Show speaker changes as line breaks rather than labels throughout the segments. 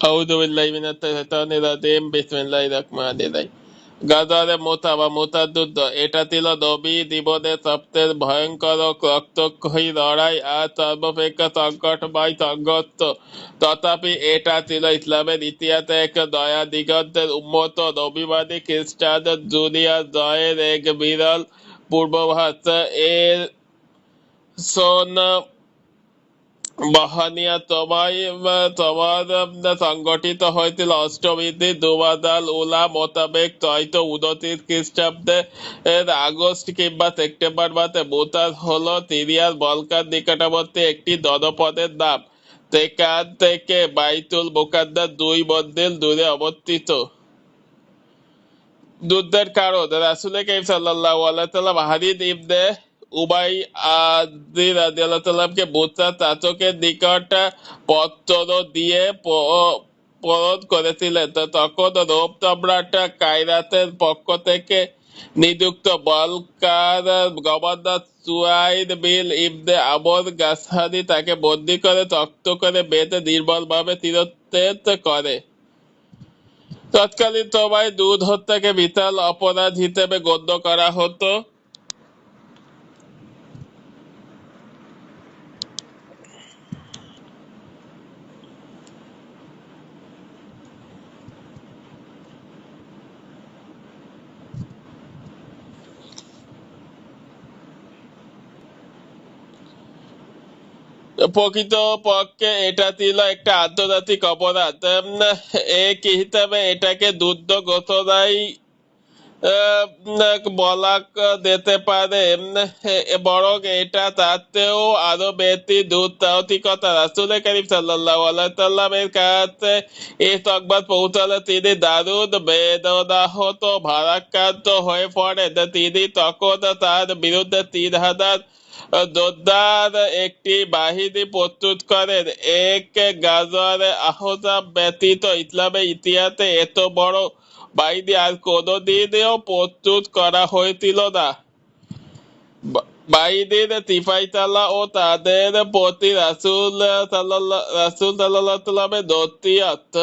আউযু বিল্লাহি মিনাশ শাইতানির রাজিম বিসমিল্লাহির রহমানির রহিম গাজারে মোতা বা মোতাযুদ্ধ এটা ছিল নবী জীবনের সবচেয়ে ভয়ঙ্কর ও রক্তক্ষয়ী লড়াই আর সর্বাপেক্ষা সংকটময় সংঘর্ষ। তথাপি এটা ছিল ইসলামের ইতিহাসে এক নয়া দিগন্তের উন্মত নবীবাদী খ্রিস্টান দুনিয়ার জয়ের এক বিরল পূর্বাভাস। এর শোন বহনীয় তোমার সংগঠিত হয়েছিল অষ্টমীতে দুবাদাল উলা মোতাবেক চৈত্র 29 খ্রিস্টাব্দে আগস্ট কিংবা সেপ্টেম্বর মাসে মুতার হলো সিরিয়ার বলকান নিকটবর্তী একটি জনপদের নাম। সেখান থেকে বাইতুল মুকাদ্দাস 2 মন্দির দূরে অবস্থিত। যুদ্ধের কারণ রাসূল কারীম সাল্লাল্লাহু আলাইহি সাল্লাম হারিদ ইবনে উবাই আদি রাদিয়াল্লাহু তাআলাকে মুসার চাচকের নিকট পত্র দিয়ে প্রেরণ করেছিলেন। তখন রোম সম্রাট কায়রাতের পক্ষ থেকে নিযুক্ত বলকার গভর্নর সুয়াইদ বিন ইবনে আমর গাসসানি তাকে বন্দী করে শক্ত করে বেঁধে নির্মমভাবে শিরচ্ছেদ করে। তৎকালীন সময়ে দুধ হত্যাকে বিশাল অপরাধ হিসেবে গণ্য করা হতো। প্রকৃতপক্ষে এটা ছিল একটা আন্তর্জাতিক অপরাধ। এক হিসাবে এটাকে যুদ্ধ ঘোষণাই বলা যেতে পারে, বরং এটা তাতেও আরো বেশি দুঃসাহসিকতা। রাসূল কারীম সাল্লাল্লাহু আলাইহি সাল্লামের কাছে এই সংবাদ পৌঁছালে তিনি দারুণ বেদনাহত ভারাক্রান্ত হয়ে পড়েন। তিনি তখন তার বিরুদ্ধে 3000 যোদ্ধার একটি বাহিনী প্রস্তুত করেন। এক গাজওয়ায়ে আহজাব ব্যতীত ইসলামের ইতিহাসে এত বড় বাহিনী আর কোনোদিনও প্রস্তুত করা হয়েছিল না। বাহিনীর সিপাহীসালার ও তাদের প্রতি রাসূল সাল্লাল্লাহু সাল্লামের নসিহত।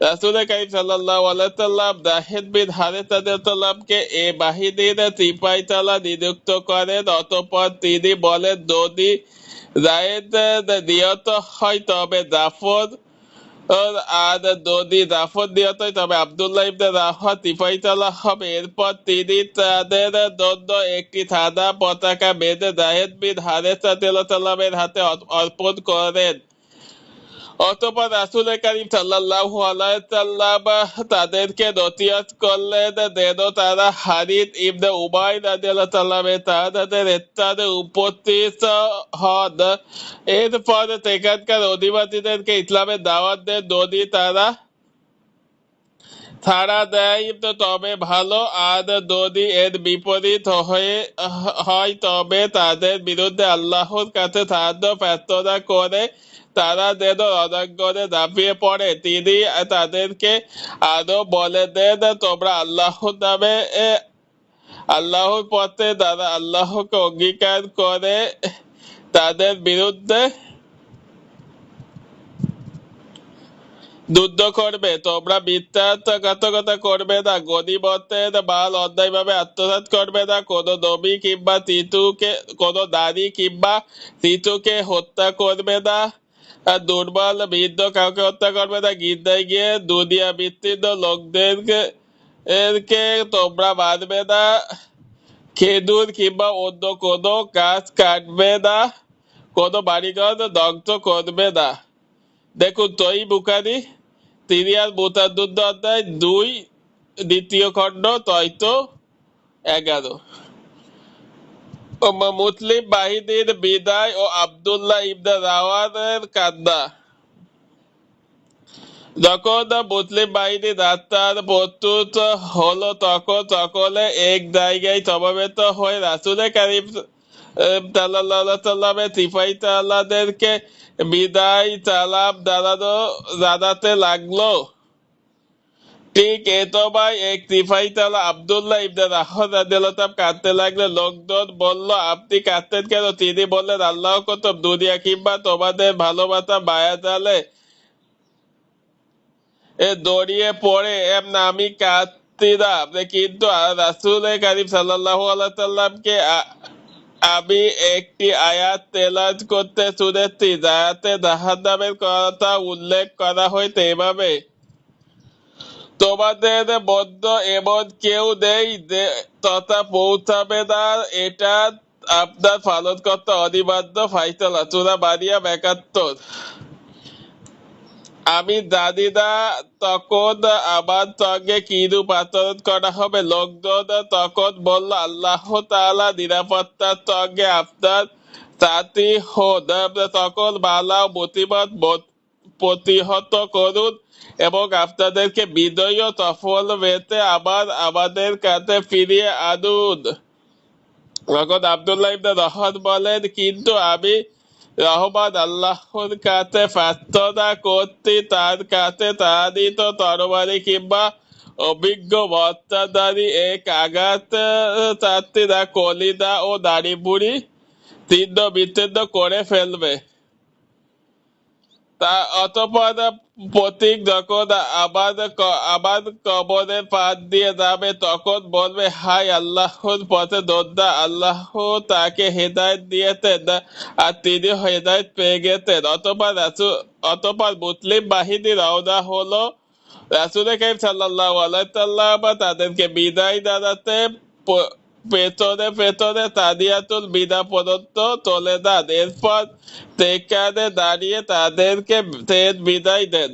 রাসূল কারীম সাল্লাল্লাহু আলাইহি সাল্লাম যায়েদ বিন হারেসা রাদিয়াল্লাহু এ বাহিনীর সিপাহীসালার নিযুক্ত করেন। অতঃপর তিনি বলেন, যদি যায়েদ নিহত হয় তবে জাফর, আর যদি জাফর নিহত হয় তবে আব্দুল্লাহ ইবনে রাওয়াহা সিপাহীসালার হবে। এরপর তিনি তাদের জন্য একটি সাদা পতাকা বেঁধে যায়েদ বিন হারেসা রাদিয়াল্লাহু এর হাতে অর্পণ করেন। অতঃপর রাসূল কারীম সাল্লাল্লাহু আলাইহি সাল্লাম তাদেরকে নসিহত করলেন যেন তারা হারিদ ইবনে উবাই রাদিয়াল্লাহু তাদের স্থানে উপস্থিত হন। এরপর সেখানকার অধিবাসীদেরকে ইসলামের দাওয়াত দেন। যদি তারা ছাড়া দেয় তবে ভালো, আর যদি এর বিপরীত হয় তবে তাদের বিরুদ্ধে আল্লাহর কাছে সাহায্য প্রার্থনা করে তারা যেন রণাঙ্গনে ঝাঁপিয়ে পড়ে। তিনি তাদেরকে আরো বলে দেন, তোমরা আল্লাহর পথে যারা আল্লাহকে অঙ্গীকার করে তাদের বিরুদ্ধে যুদ্ধ করবে। তোমরা বিশ্বাসঘাতকতা করবে না, গনীমতের মাল অন্যায়ভাবে আত্মসাৎ করবে না, কোনো নারী কিংবা শিশুকে হত্যা করবে না, দুর্বল বৃদ্ধ কাউকে হত্যা করবে না, গির্জায় গিয়ে দুনিয়া বিচ্ছিন্ন লোকদেরকে তোমরা মারবে না, খেজুর কিংবা অন্য কোনো গাছ কাটবে না, কোনো বাড়িঘর ধ্বংস করবে না। দেখুন সহিহ বুখারী সিরিয়ার মুতাযুদ্ধ অধ্যায় 2 দ্বিতীয় খণ্ড চৈত্র 11। মুসলিম বাহিনীর বিদায় ও আব্দুল্লাহ ইবনে রাওয়াহার কান্না। যখন মুসলিম বাহিনী যাত্রার প্রস্তুত হলো তখন সকলে এক জায়গায় সমবেত হয়ে রাসূল কারীম সাল্লাল্লাহু আলাইহি সাল্লামের সিপাহীসালাদেরকে বিদায় সালাম জানাতে লাগলো। ঠিক এ সময় এক সিপাহীসালা আব্দুল্লাহ ইবনে রাওয়াহা রাদিয়াল্লাহু তাআলা কাঁদতে লাগলেন। লোকজন বলল, আপনি কাঁদতেন কেন? তিনি বললেন, আল্লাহর কসম, দুনিয়া কিংবা তোমাদের ভালোবাসা মায়াজালে দড়িয়ে পড়ে নামি কাতিরা, কিন্তু রাসূল কারীম সাল্লাল্লাহু আলাইহি সাল্লামকে আমি একটি আয়াত তেলাওয়াত করতে শুনেছি, যাতে জাহান্নামের কথা উল্লেখ করা হয়েছে এভাবে: তোমাদের মধ্যে এমন কেউ নেই যে তথা পৌঁছাবে না, এটা আপনার পালন করতে অনিবার্য ফাইসালা। সূরা মারিয়াম 71। আমি জানি না তখন আমার সঙ্গে কিরূপ আচরণ করা হবে। লোকজন তখন বলল, আল্লাহ তাআলা নিরাপত্তার সঙ্গে আপনার সাথী হন, সকল বালা ও মুসিবত প্রতিহত করুন এবং আপনাদেরকে বিজয়ী ও সফল পেতে আমাদের কাছে ফিরিয়ে আনুন। তখন আব্দুল্লাহ ইবনে রহমান বলেন, কিন্তু আমি রহমান আল্লাহর কাছে প্রার্থনা করছি, তার কাছে তাড়িত তরবারি কিংবা অভিজ্ঞ বর্ষাধারী এক আঘাত চাচ্ছি, না কলিজা ও নাড়িভুড়ি ছিন্ন বিচ্ছিন্ন করে ফেলবে। অতঃপর পথিক যখন আবার কবরের পাশ দিয়ে যাবে, তখন বলবে, হায় আল্লাহর পথে যোদ্ধা, আল্লাহ তাকে হেদায়েত দিয়েছেন আর তিনি হেদায়েত পেয়ে গেছেন। অতঃপর মুসলিম বাহিনী রওনা হলো। রাসূল কারীম সাল্লাল্লাহু আলাইহি সাল্লাম তাদেরকে বিদায় জানাতে পেছনে পেছনে তানিয়াতুল বিদা পর্যন্ত চলে যান। এরপর সেখানে দাঁড়িয়ে তাদেরকে বিদায় দেন।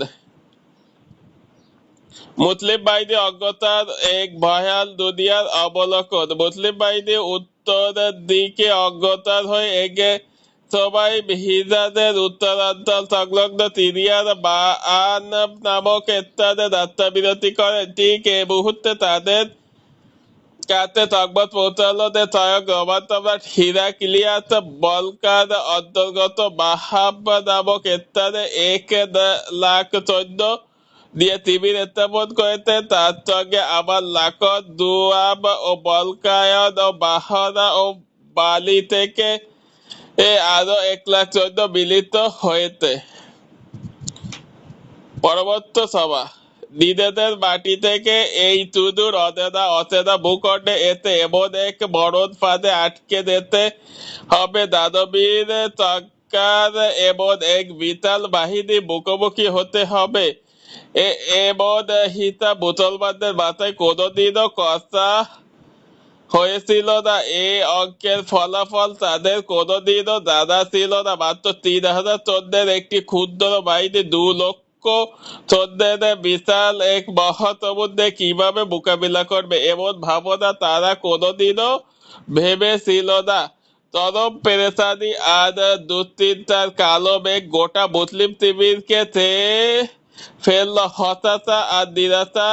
মুসলিম বাহিনী অজ্ঞতার এক ভয়াল দুনিয়ার অবলোকন। মুসলিম বাহিনী উত্তরের দিকে অজ্ঞতার হয়ে এগে সবাই হিজাজের উত্তরাঞ্চল সংলগ্ন সিরিয়ার বাআন নামক স্থানে যাত্রাবিরতি করেন। ঠিক এই মুহূর্তে তাদের কাছে সংবাদ পৌঁছালো যে স্বয়ং রোমান সম্রাট হিরাক্লিয়াস বলকার অন্তর্গত বাহাব নামক স্থানে 1,00,000 সৈন্য দিয়ে শিবির স্থাপন করেছে। তার সঙ্গে আমার লাকদ, দুয়াব ও বলকায়ন ও বাহরা ও বালি থেকে আরো 1,00,000 সৈন্য মিলিত হয়েছে। পরবর্তী সভা: নিজেদের মাটি থেকে এই সুদূর অচেনা ভূখণ্ডে এসে এমন এক মরণ ফাঁদে আটকে যেতে হবে, দানবীর সরকার এমন এক বিশাল বাহিনী মুখোমুখি হতে হবে, এমন হিসাব মুসলমানদের মাথায় কোনোদিনও কষা হয়েছিল না। এই অঙ্কের ফলাফল তাদের কোনোদিনও জানা ছিল না। মাত্র 3,000 সৈন্যের একটি ক্ষুদ্র বাহিনী 2,00,000 সৈন্যের বিশাল এক মহাসমুদ্রে কিভাবে মোকাবিলা করবে, এমন ভাবনা তারা কোনোদিনও ভেবেছিল না। চরম পেরেশানি আর দুশ্চিন্তার কালো মেঘ গোটা মুসলিম শিবিরকে ছেয়ে ফেলল। হতাশা আর নিরাশা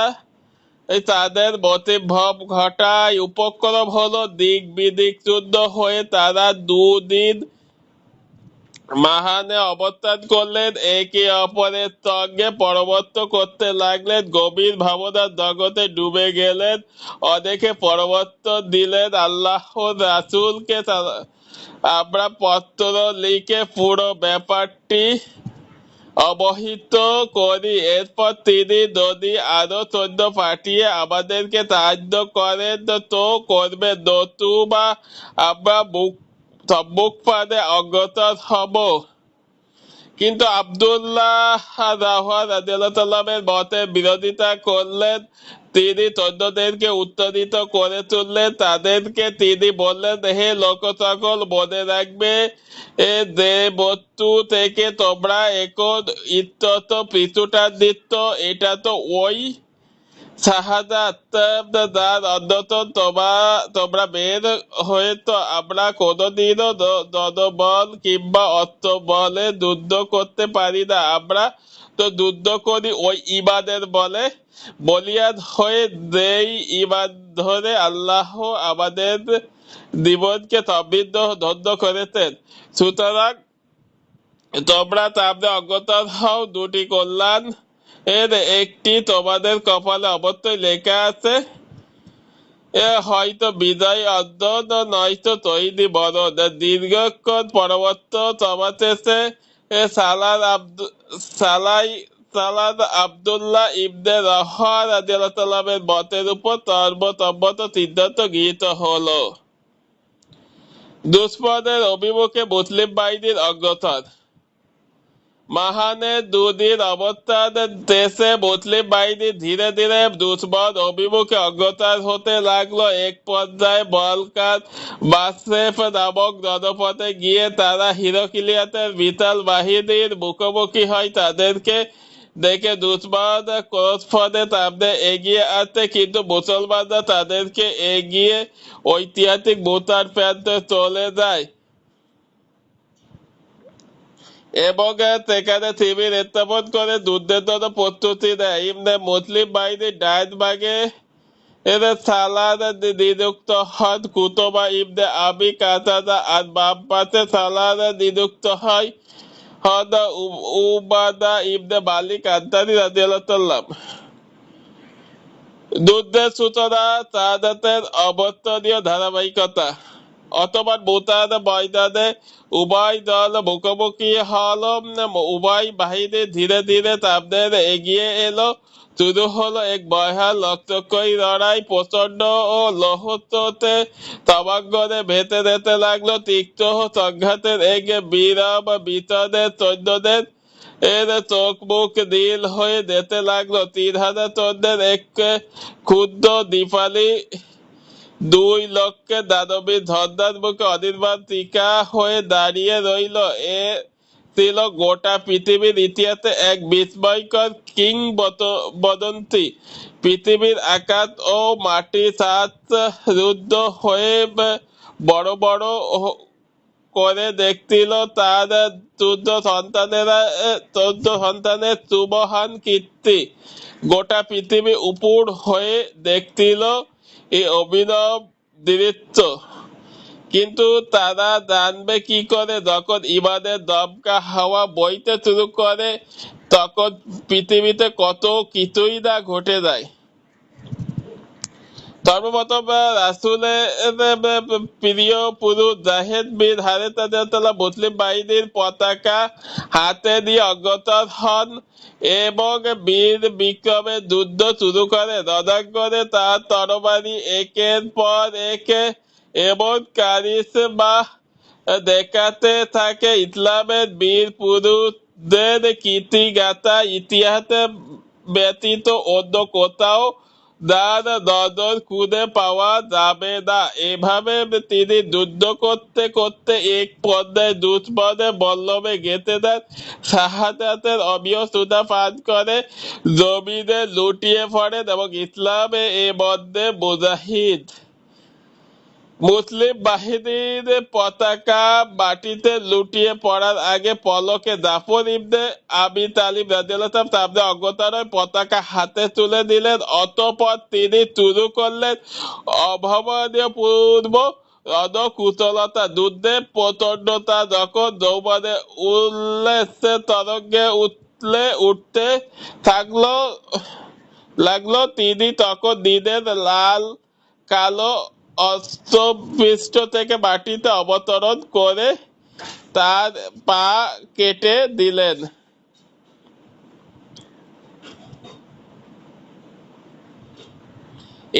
তাদের মতিভ্রম ঘটায়। উপক্রম হলো দিক বিদিক শূন্য হয়ে। তারা দুদিন মাহানে অবস্থান করলেন, একে অপরের সঙ্গে পরামর্শ করতে লাগলেন, গভীর ভাবনার জগতে ডুবে গেলেন। অনেকে পরামর্শ দিলেন, আল্লাহর রাসূলকে আমরা পত্র লিখে পুরো ব্যাপারটি অবহিত করি, এরপর তিনি যদি আরো সৈন্য পাঠিয়ে আমাদেরকে সাহায্য করেন তো করবেন, নতুবা আমরা সম্মুখপানে অগ্রসর হব। কিন্তু আব্দুল্লাহ রাদিয়াল্লাহু মতে বিরোধিতা করলেন। তিনি সৈন্যদেরকে উত্তেজিত করে তুললেন। তাদেরকে তিনি বললেন, হে লোক সকল, মনে রাখবে যে বস্তু থেকে তোমরা এখন ইত্যত পিছুটান দিচ্ছ, এটা তো ওই শাহাদাত যার অন্যতম তোমরা বের হয়েছ। আমরা কোনোদিনও জনবল কিংবা অস্ত্র বলে যুদ্ধ করতে পারি না, আমরা তো যুদ্ধ করি ওই ঈমানের বলে। বলিয়ান হয়ে যেই ঈমান ধরে আল্লাহ আমাদের জীবনকে সমৃদ্ধ ধন্য করেছেন, সুতরাং তোমরা সামনে অগ্রসর হও। দুটি কল্যাণ এর একটি তোমাদের কপালে অবশ্যই লেখা আছে, হয়তো বিজয় অর্জন, নয়তো তৈরি বরণ। দীর্ঘক্ষণ পরবর্তী সভা শেষে সালাই সালাদ আব্দুল্লাহ ইবনে রাওয়াহা রাদিয়াল্লাহু তাআলা এর মতের উপর তর্বত সিদ্ধান্ত গৃহীত হলো। দুশ্মনের অভিমুখে মুসলিম বাহিনীর অগ্রসর। মাহানের দুদিন অবস্থান দেশে মুসলিম বাহিনী ধীরে ধীরে দুশ্মন অভিমুখে অগ্রসর হতে লাগলো। এক পর্যায়ে বলকান বাসরেফ নামক জনপদে গিয়ে তারা হিরোকিলিয়াতের বিশাল বাহিনীর মুখোমুখি হয়। তাদেরকে দেখে দুশ্মন ক্রসফাদের সামনে এগিয়ে আসছে, কিন্তু মুসলমানরা তাদেরকে এগিয়ে ঐতিহাসিক মুতার প্রান্তে চলে যায় এবং সেখানে শিবির স্থাপন করে যুদ্ধের জন্য প্রস্তুতি নেয়। মুসলিম বাহিনী ডাইন ভাগে সালাদ নিযুক্ত হন কুতবা ইবনে আবি কাতাদা, আর বাম পাশে সালাদ নিযুক্ত হন উবাদা ইবনে মালিক আনসারী রাদিয়াল্লাহু তাআলা। যুদ্ধের সূচনা শাহাদাতের অবর্তনীয় ধারাবাহিকতা। অতঃপর মুতার ময়দানে উভয় দল মুখোমুখি হল। উভয় বাহিনী ধীরে ধীরে সামনে এগিয়ে এলো। শুরু হলো এক ভয়াল রক্তক্ষয়ী লড়াই। প্রচন্ড ও লোহতে তমাঙ্গনে ভেসে যেতে লাগলো তীক্ষ্ণ সংঘাতের এক বিরাম বিতরে সৈন্যদের চোখ মুখ নীল হয়ে যেতে লাগলো। ৩,০০০ সৈন্যের এক ক্ষুদ্র দীপালি ২ লক্ষের দানবীর ঝর্ণার মুখে অনির্বাণ টিকা হয়ে দাঁড়িয়ে রইল। এ ছিল গোটা পৃথিবীর ইতিহাসে এক বিস্ময়কর কিংবদন্তি। পৃথিবীর আকাশ ও মাটি সাত রুদ্ধ হয়ে বড় বড় করে দেখছিল তার ১৪ সন্তানের সুমহান কীর্তি। গোটা পৃথিবী উপুড় হয়ে দেখছিল এই অভিনব দৃশ্য। কিন্তু তারা জানবে কি করে, যখন ইমানের দমকা হাওয়া বইতে শুরু করে তখন পৃথিবীতে কত কিছুই না ঘটে যায়। সর্বপ্রথম রাসূলের প্রিয় পুরুষ যায়েদ বিন হারেসা রাদিয়াল্লাহু মুসলিম বাহিনীর পতাকা হাতে নিয়ে অগ্রসর হন এবং বীর বিক্রমে যুদ্ধ শুরু করে। রণাঙ্গনে তার তরবারি একের পর এক এমন কারিশমা দেখাতে থাকে, ইসলামের বীর পুরুষদের কীর্তিগাথা ইতিহাসে ব্যতীত অন্য কোথাও যার নজর খুঁজে পাওয়া যাবে না। এভাবে তিনি যুদ্ধ করতে করতে এক পর্যায়ে দুশ্মনের বল্লভে গেঁথে দেন। শাহাদাতের অমীয় সুধা পান করে জমিনে লুটিয়ে পড়েন এবং ইসলামে এ মধ্যে মুজাহিদ। মুসলিম বাহিনীর পতাকা মাটিতে লুটিয়ে পড়ার আগে পলকে জাফর ইবনে আবি তালিব রাদিয়াল্লাহু তাআলা সামনে অগ্রসর হয়ে পতাকা হাতে তুলে দিলেন। অতঃপর তিনি শুরু করলেন অভাবনীয় পূর্ব রণকুশলতা। যুদ্ধের প্রচণ্ডতা যখন যৌবনে উল্লাসের তরঙ্গে উঠতে লাগলো, তিনি তখন দিনের লাল কালো অস্ত্রপৃষ্ঠ থেকে মাটিতে অবতরণ করে তার পা কেটে দিলেন।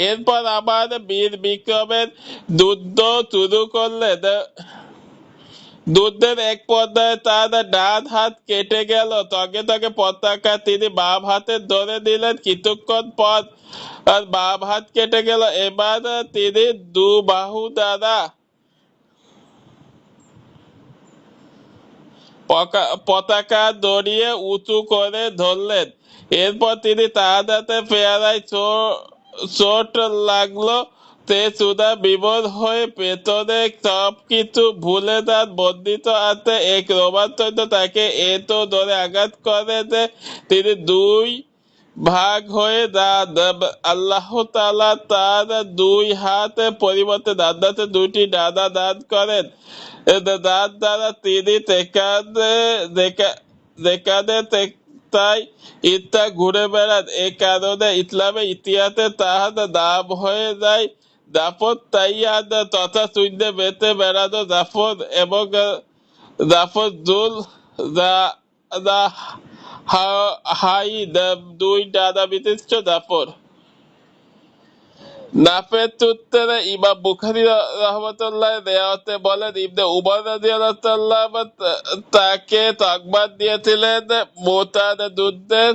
এরপর আবার বীর বিক্রমের যুদ্ধ শুরু করলেন। যুদ্ধের এক পর্যায়ে তার ডান হাত কেটে গেল। তগে তগে পতাকা তিনি বাম হাতে ধরে নিলেন। কিছুক্ষণ পর বাম হাত কেটে গেল। এবার তিনি দু বাহু দ্বারা পতাকা দড়িয়ে উঁচু করে ধরলেন। এরপর তিনি তার হাতে পেয়ারায় চোট লাগলো। তে সুদা বিবর হয়ে পেছনে সবকিছু ভুলে তার বর্ধিত আছে এক রোমান সৈন্য তাকে এত ধরে আঘাত করে যে তিনি ২ ভাগ হয়ে আল্লাহ তাআলা তার ২ হাত পরিবর্তে ডান হাতে ২টি ডানা দান করেন। যার দ্বারা তিনি যেখানে তাই ইচ্ছা ঘুরে বেড়ান। এ কারণে ইসলামের ইতিহাসে তাহার নাম হয়ে যায় জাফর তাইয়াদ, তথা শূন্যে বেঁচে বেড়ানো জাফর এবং জাফর জুল হাই দুই ডানা বিশিষ্ট দাপর। নাফের উত্তরে ইমাম বুখারী রহমতুল্লাহ রেওয়াতে বলেন, ইবনে উমর রাদিয়াল্লাহু তাকে সংবাদ দিয়েছিলেন মুতার যুদ্ধের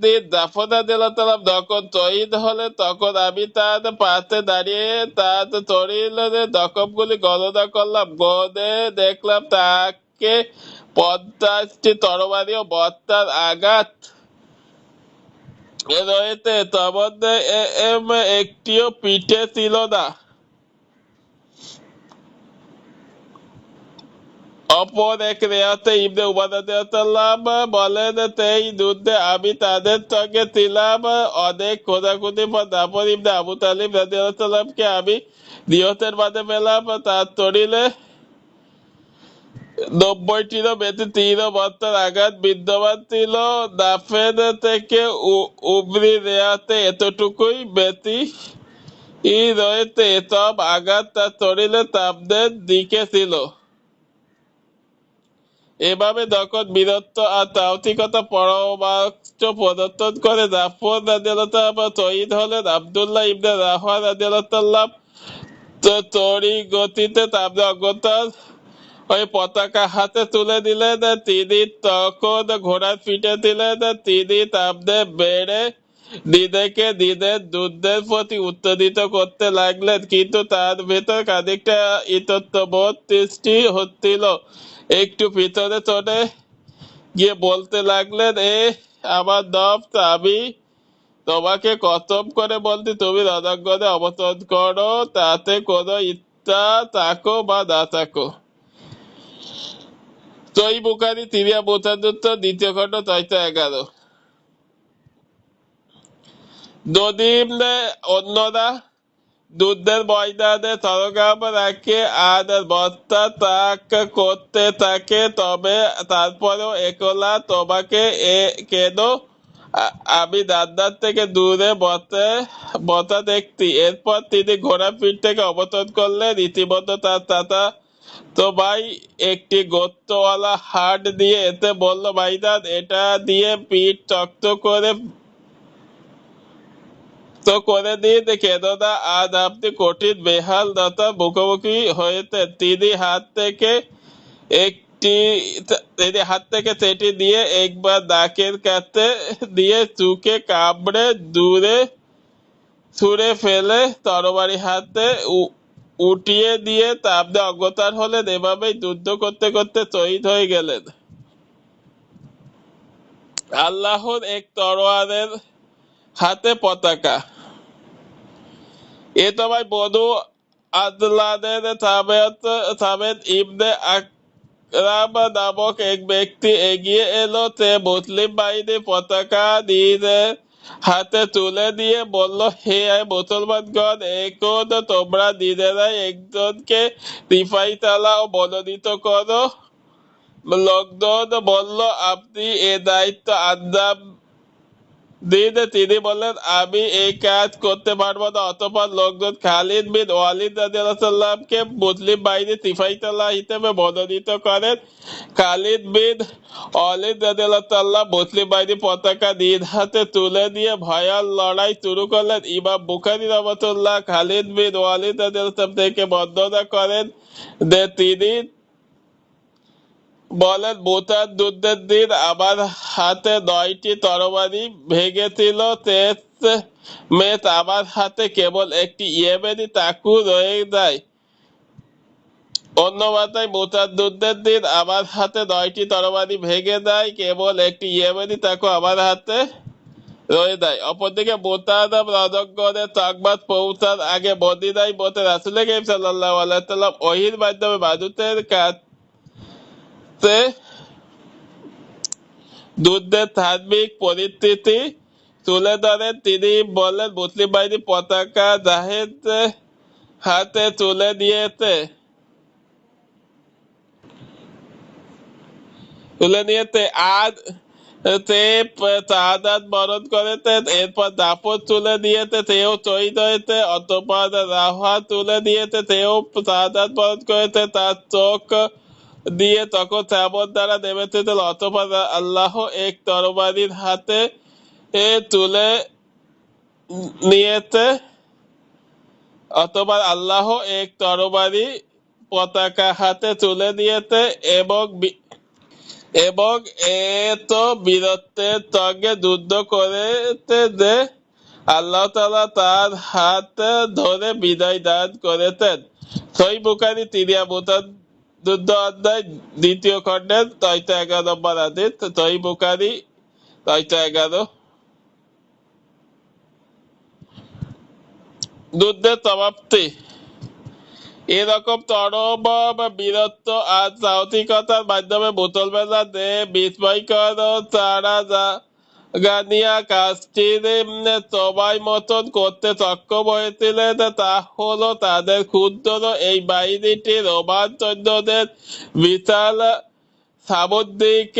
দিন জাফর রাদিয়াল্লাহু যখন শহীদ হলেন, তখন আমি তার পাশে দাঁড়িয়ে তার শরীরের জখমগুলি গণনা করলাম। গণে দেখলাম তাকে 50টি তরবারি ও বর্ষার আঘাত রয়েছে, তার মধ্যে একটিও পিঠে ছিল না। অপর এক রেওয়াতে ইবনে উমর রাদিয়াল্লাহু বলেন, সেই যুদ্ধে আমি তাদের সঙ্গে ছিলাম। অনেক খোঁজাখুঁজির পর জাফর ইবনে আবু তালিব রাদিয়াল্লাহু আমি নিহতের মাঝে পেলাম। তার শরীরে 90টিরও বেশি তীর ও বর্ষার আঘাত বিদ্যমান ছিল। নাফের থেকে উমরি রেওয়াতে এতটুকুই বেশি রয়েছে, সব আঘাত তার শরীরের সামনের দিকে ছিল। এভাবে যখন বীরত্ব আর সাহসিকতা পরামর্শ প্রদর্শন করে জাফর রাদিয়াল্লাহু শহীদ হলেন, আব্দুল্লাহ ইবনে রাওয়াহা রাদিয়াল্লাহু তড়ি গতিতে সামনে অগ্রসর ওই পতাকা হাতে তুলে দিলেন। তিনি তখন ঘোড়ার পিঠে ছিলেন। তিনি সামনে বেড়ে নিজেকে দিনের যুদ্ধের প্রতি উত্তেজিত করতে লাগলেন, কিন্তু তার ভেতর খানিকটা ইতস্তবোধ সৃষ্টি হচ্ছিল। একটু পিছনে চলে গিয়ে বলতে লাগলেন, আমার নফস, আমি তোমাকে কসম করে বলছি, তুমি রণাঙ্গনে অবতরণ করো, তাতে কোনো ইচ্ছা থাকো বা না থাকো। সহিহ বুখারী সিরিয়া মুতাযুদ্ধ দ্বিতীয় খণ্ড 611। যদি অন্যরা যুদ্ধের ময়দানে সরগম রাখে আর বস্তা তাক করতে থাকে, তবে তারপরেও একলা তোমাকে কেন আমি জান্নাত থেকে দূরে বসা দেখছি। এরপর তিনি ঘোড়া পিঠ থেকে অবতরণ করলেন। ইতিমধ্যে তার চাচা তো ভাই একটি গোস্তওয়ালা হাট দিয়ে এতে বলল, ভাইজান, এটা দিয়ে পিঠ শক্ত করে দিন, কেননা আজ আপনি কঠিন বেহাল দশার মুখোমুখি হয়েছেন। তিনি হাত থেকে সেটি দিয়ে একবার নাকের কাছে দিয়ে চুকে কামড়ে দূরে ছুঁড়ে ফেলে তরবারি হাতে উঠিয়ে দিয়ে সামনে অগ্রসর হলেন। এভাবেই যুদ্ধ করতে করতে শহীদ হয়ে গেলেন। আল্লাহর এক তরোয়ারের হাতে পতাকা। এ সময় বনু আদলানের সামেদ ইবনে আকরাম নামক এক ব্যক্তি এগিয়ে এলো। সে মুসলিম বাহিনীর পতাকা নিজের হাতে তুলে দিয়ে বলল, হে মুসলমানগণ, এখন তোমরা নিজেরাই একজনকে রিফাইতালা ও মনোনীত করো। লোকজন বলল, আপনি এ দায়িত্ব আঞ্জাম দিন। তিনি বললেন, আমি এই কাজ করতে পারবো না। অতঃপর লোকজন খালিদ বিন ওয়ালিদ রাদিয়াল্লাহু মুসলিম বাহিনীর সিপাহীতালা হিসেবে মনোনীত করেন। খালিদ বিন ওয়ালিদ রাদিয়াল্লাহু মুসলিম বাহিনীর পতাকা নিজ হাতে তুলে দিয়ে ভয়াল লড়াই শুরু করলেন। ইমাম বুখারী রহমতুল্লাহ খালিদ বিন ওয়ালিদ রাদিয়াল্লাহু থেকে বর্ণনা করেন যে তিনি বলেন, মুতার যুদ্ধের দিন আমার হাতে 9টি তরবারি ভেঙেছিল। শেষ মেশ আমার হাতে কেবল একটি ইয়েমেনি চাকু রয়ে যায়। অন্য মাথায় মুতার যুদ্ধের দিন আমার হাতে 9টি তরবারি ভেঙে যায়, কেবল একটি ইয়েমেনি চাকু আমার হাতে রয়ে যায়। অপরদিকে মুতার রণাঙ্গনের সংবাদ পৌঁছার আগে মদীনায় বসে রাসূল কারীম সাল্লাল্লাহু আলাইহি ওয়াসাল্লাম ওহীর মাধ্যমে মানুষের কাছে যুদ্ধের ধার্মিক পরিস্থিতি তুলে ধরেন। তিনি বললেন, মুসলিম বাহিনী পতাকা জাহেদ হাতে তুলে নিয়েছে। আর সে শাহাদাত বরণ করেছে। এরপর জাফর তুলে দিয়েছে, সেও শহীদ হয়েছে। অতঃপর রাওয়াহা তুলে দিয়েছে, সেও শাহাদাত বরণ করেছে। তার চোখ দিয়ে তখন তেমন দ্বারা নেমেতে দিল। অতঃপর আল্লাহ এক তরবারির হাতে তুলে নিয়েতে অথবা আল্লাহ এক তরবারি পতাকা হাতে তুলে দিয়েতে এবং এত বীরত্বের সঙ্গে যুদ্ধ করেতে যে আল্লাহ তাআলা তার হাত ধরে বিদায় দান করেছেন। সহিহ বুখারী যুদ্ধ অধ্যায় 2 খণ্ডের 11 নম্বর হাদিস। সহিহ বুখারী 11। যুদ্ধের সমাপ্তি। এরকম চরম বীরত্ব আর সাহসিকতার মাধ্যমে মুসলমানরা যে বিস্ময়কর তারা গানিয়া কাজটির সময় মতন করতে সক্ষম হয়েছিলেন তা হলো তাদের ক্ষুদ্র এই বাহিনীটি রোমান সৈন্যদের বিশাল সামুদ্রিক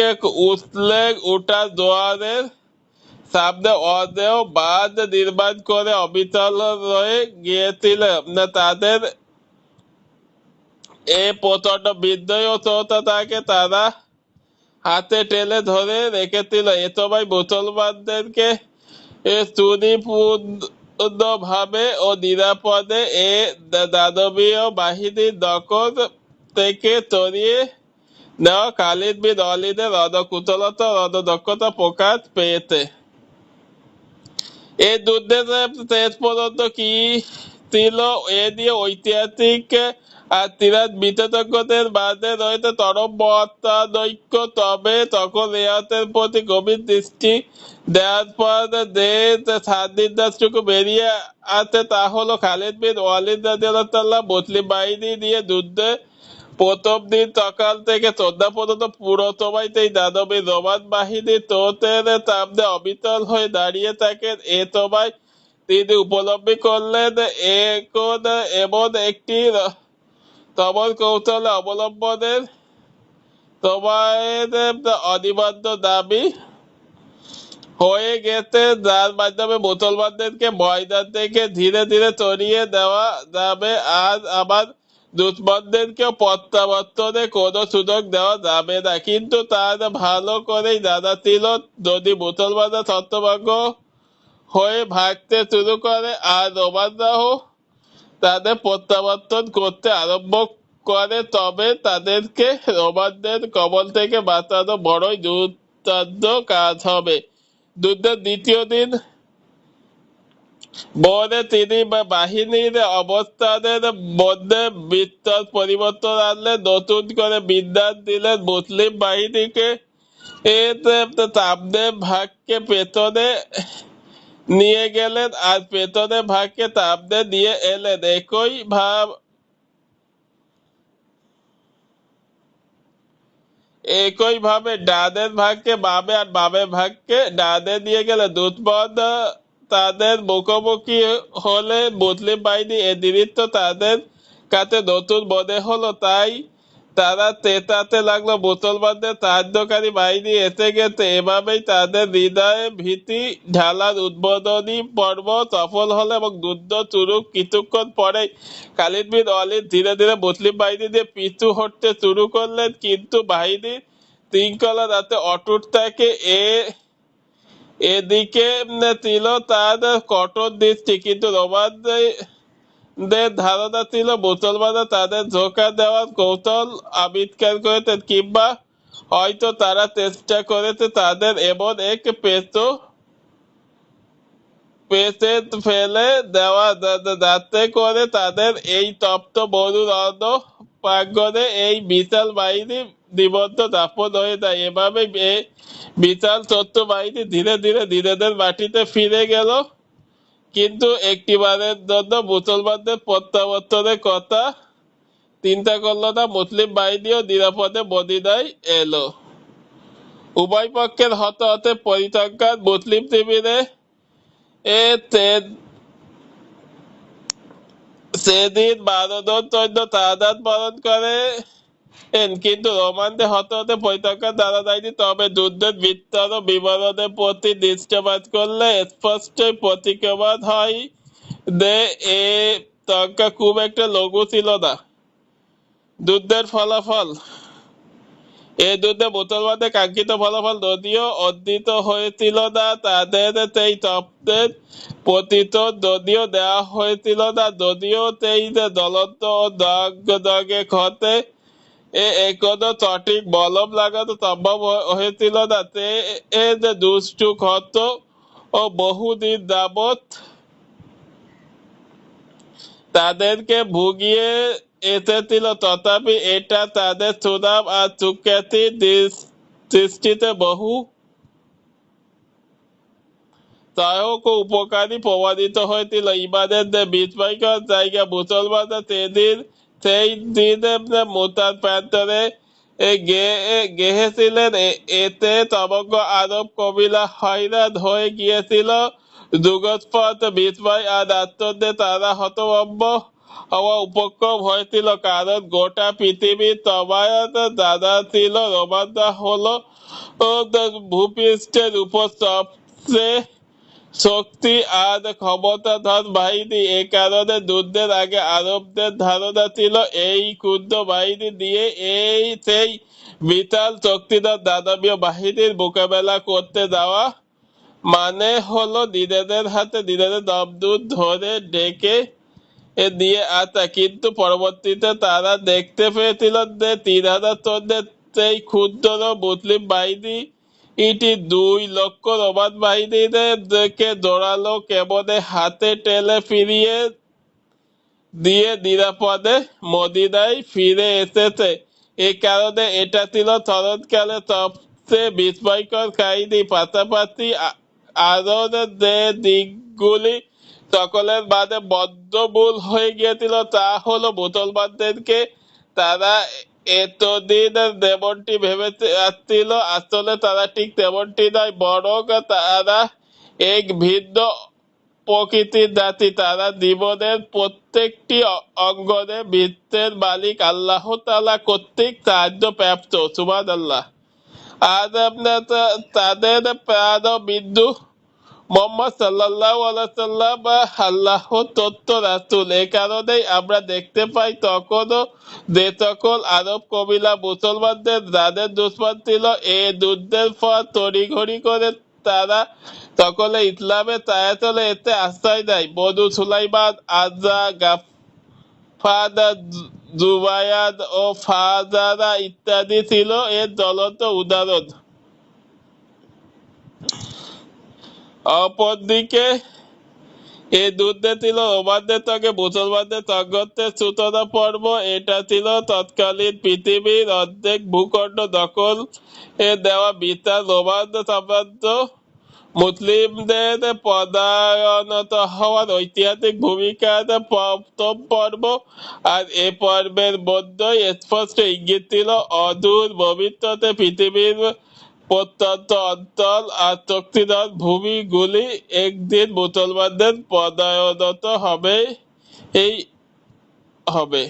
উথলে ওঠা জোয়ারের সামনে অজেয় বাঁধ নির্মাণ করে অবিচল রয়ে গিয়েছিল। তাদের এই প্রচন্ড বিদ্রোহী ও চৌতাকে তারা হাতে টেনে ধরে রেখেছিল। এ সময় মুসলমানদেরকে সুনিপুণ ভাবে ও নিরাপদে এ দানবীয় বাহিনীর দখল থেকে সরিয়ে নেওয়া খালিদ বিন ওয়ালিদের রণকুশলতা ও রণদক্ষতা প্রকাশ পেয়েছে। এই যুদ্ধের শেষ পর্যন্ত কি ছিল এ নিয়ে ঐতিহাসিক আর তিরাজ বিশেষজ্ঞদের মাঝে রয়েছে চরম মতানৈক্য। তবে তখন রেয়াতের প্রতি গভীর দৃষ্টি দেওয়ার পর যে সান্নিধ্যটুকু বেরিয়ে আসে তা হলো খালিদ বিন ওয়ালিদ রাদিয়াল্লাহু মুসলিম বাহিনী নিয়ে যুদ্ধে প্রথম দিন সকাল থেকে সন্ধ্যা পর্যন্ত পুরো সময়তেই দানবী রোমান বাহিনীর তোতের সামনে অবিচল হয়ে দাঁড়িয়ে থাকেন। এ সময় তিনি উপলব্ধি করলেন এমন একটি তমল কৌশল অবলম্বনের সময়ের অনিবার্য দাবি হয়ে গেছে, যার মাধ্যমে মুসলমানদেরকে ময়দান থেকে ধীরে ধীরে সরিয়ে দেওয়া যাবে আর আবার দুশ্মনদেরকেও প্রত্যাবর্তনের কোনো সুযোগ দেওয়া যাবে না। কিন্তু তার ভালো করেই জানা ছিল যদি মুসলমানরা ছত্রভঙ্গ হয়ে ভাগতে শুরু করে আর রোমানরাও তাদের প্রত্যাবর্তন করতে আরম্ভ করে তবে তাদেরকে রোমানদের কবল থেকে বাঁচানো বড়ই দুঃসাধ্য কাজ হবে। যুদ্ধের দ্বিতীয় দিন ভোরে তিনি বাহিনীর অবস্থানের মধ্যে বিস্তর পরিবর্তন আনলেন, নতুন করে বিন্যাস দিলেন, মুসলিম বাহিনীকে সামনের ভাগকে পেছনে নিয়ে গেলেন আর পেছনের ভাগকে সামনে নিয়ে এলেন। একইভাবে ডানের ভাগকে বামে আর বামের ভাগকে ডানে নিয়ে গেলে দুশ্মন তাদের মুখোমুখি হলে মুসলিম বাহিনী এ দৃশ্য তাদের কাছে নতুন মনে হলো, তাই তারা চেঁচাতে লাগলো মুসলমানদের সাহায্যকারী বাহিনী এসে গেছে। এভাবেই তাদের হৃদয়ে ভীতি ঢালার উদ্বোধনী পর্ব সফল হলো এবং যুদ্ধ শুরু। কিছুক্ষণ পরেই খালিদ বিন ওয়ালিদ ধীরে ধীরে মুসলিম বাহিনী দিয়ে পিছু হটতে শুরু করলেন, কিন্তু বাহিনীর শৃঙ্খলা যাতে অটুট থাকে এদিকে ছিল তার কঠোর দৃষ্টি। কিন্তু রোমানদের ধারণা ছিল মুসলমানরা তাদের ধোঁকা দেওয়ার কৌশল আবিষ্কার করেছেন, কিংবা হয়তো তারা চেষ্টা করেছে তাদের এমন এক পেছে ফেলে দেওয়া যাতে করে তাদের এই তপ্ত মরু রণ প্রাঙ্গণে এই বিশাল বাহিনী নিবদ্ধ দাপন হয়ে যায়। এভাবে বিশাল শত্রু বাহিনী ধীরে ধীরে নিজেদের মাটিতে ফিরে গেল, কিন্তু একটিবারের জন্য মুসলমানদের প্রত্যাবর্তনের কথা চিন্তা করলো না। মুসলিম বাহিনীও নিরাপদে মদিনায় এলো। উভয় পক্ষের হতাহতের পরিসংখ্যান মুসলিম শিবিরে সেদিন 12 জন সৈন্য শাহাদাত বরণ করে, কিন্তু রোমানদের হতাহতের পরিসংখ্যান জানা যায়নি। তবে যুদ্ধের বিস্তর বিবরণের প্রতি দৃষ্টিপাত করলে স্পষ্টই প্রতীয়মান হয় যে এ সংখ্যা খুব একটা লঘু ছিল না। যুদ্ধের ফলাফল। এই যুদ্ধে মুসলমানদের কাঙ্ক্ষিত ফলাফল যদিও অর্জিত হয়েছিল না, তাদের সেই তত্ত্বের প্রতিশোধ যদিও দেওয়া হয়েছিল না, যদিও সেই জ্বলন্ত ও দগদগে ক্ষতে এখনো সঠিক মলম লাগানো সম্ভব হয়েছিল না, দুষ্টু ক্ষত ও বহুদিন যাবৎ তাদেরকে ভুগিয়ে এসেছিল। তথাপি এটা তাদের সুনাম আর সুখ্যাতির দৃষ্টিতে বহু সহায়ক ও উপকারী প্রমাণিত হয়েছিল। ইমানের যে বিস্ময়কর জায়গা, মুসলমানরা সেই দিনে মুতার প্রান্তরে গেহেছিলেন। এতে সমগ্র আরব কবিলা হয়রান হয়ে গিয়েছিল। যুগপৎ বিস্ময় আর আশ্চর্যে তারা হতভম্ব হওয়া উপক্রম হয়েছিল, কারণ গোটা পৃথিবীর তবায়ত যারা ছিল রোমানরা হলো ভূপৃষ্ঠের উপর সবচেয়ে শক্তি আর ক্ষমতাধর বাহিনী। এ কারণে যুদ্ধের আগে আরবদের ধারণা ছিল এই ক্ষুদ্র বাহিনী দিয়ে সেই বিশাল শক্তিধর দানবীয় বাহিনীর মোকাবেলা করতে যাওয়া মানে হলো নিজেদের হাতে নিজেদের দমদূর ধরে ডেকে দিয়ে আসা। কিন্তু পরবর্তীতে তারা দেখতে পেয়েছিল যে ৩,০০০ সৈন্যের সেই ক্ষুদ্র মুসলিম বাহিনী এটি ২ লক্ষ রোমান বাহিনীকে জোরালো কেবলে হাতে টেনে ফিরিয়ে দিয়ে নিরাপদে মদিনায় ফিরে এসেছে। এ কারণে এটা ছিল স্মরণকালের সবচেয়ে বিস্ময়কর কাহিনী। পাশাপাশি আরো যে দিকগুলি সকলের মাঝে বদ্ধমূল হয়ে গিয়েছিল তা হলো মুসলমানদেরকে তারা এতদিন যেমনটি ভেবে আসছিল, আসলে তারা ঠিক তেমনটি নয়, বরং তারা এক ভিন্ন প্রকৃতির জাতি। তারা জীবনের প্রত্যেকটি অঙ্গনে বিশ্বের মালিক আল্লাহ তাআলা কর্তৃক সাহায্য প্রাপ্ত। সুবহানাল্লাহ। আজ আপনার তাদের প্রাণ বিন্দু মুহাম্মদ সাল্লাল্লাহু আলাইহি সাল্লাম আল্লাহর তথ্য রাসূল। এ কারণেই আমরা দেখতে পাই তখনও যে সকল আরব কবিলা মুসলমানদের যাদের দুশমন ছিল, এ যুদ্ধের পর তড়িঘড়ি করে তারা সকলে ইসলামের ছায়াতলে এতে আশ্রয় নেয়। বনু সুলাইমান, আযরা, গাফফার, যুবায়ার ও ফাজারা ইত্যাদি ছিল এর জ্বলন্ত উদাহরণ। অপরদিকে এই যুদ্ধে ছিল রোমানদের সঙ্গে মুসলমানদের সংঘর্ষের সূচনা পর্ব। এটা ছিল তৎকালীন পৃথিবীর অর্ধেক ভূখণ্ড দখল দেওয়া বিশাল রোমান সাম্রাজ্য মুসলিমদের পদায়নত হওয়ার ঐতিহাসিক ভূমিকার প্রথম পর্ব। আর এ পর্বের মধ্যেই স্পষ্ট ইঙ্গিত ছিল অদূর ভবিষ্যতে পৃথিবীর প্রত্যন্ত অঞ্চল আর শক্তিধর ভূমিগুলি একদিন মুসলমানদের পদায়নত হবে।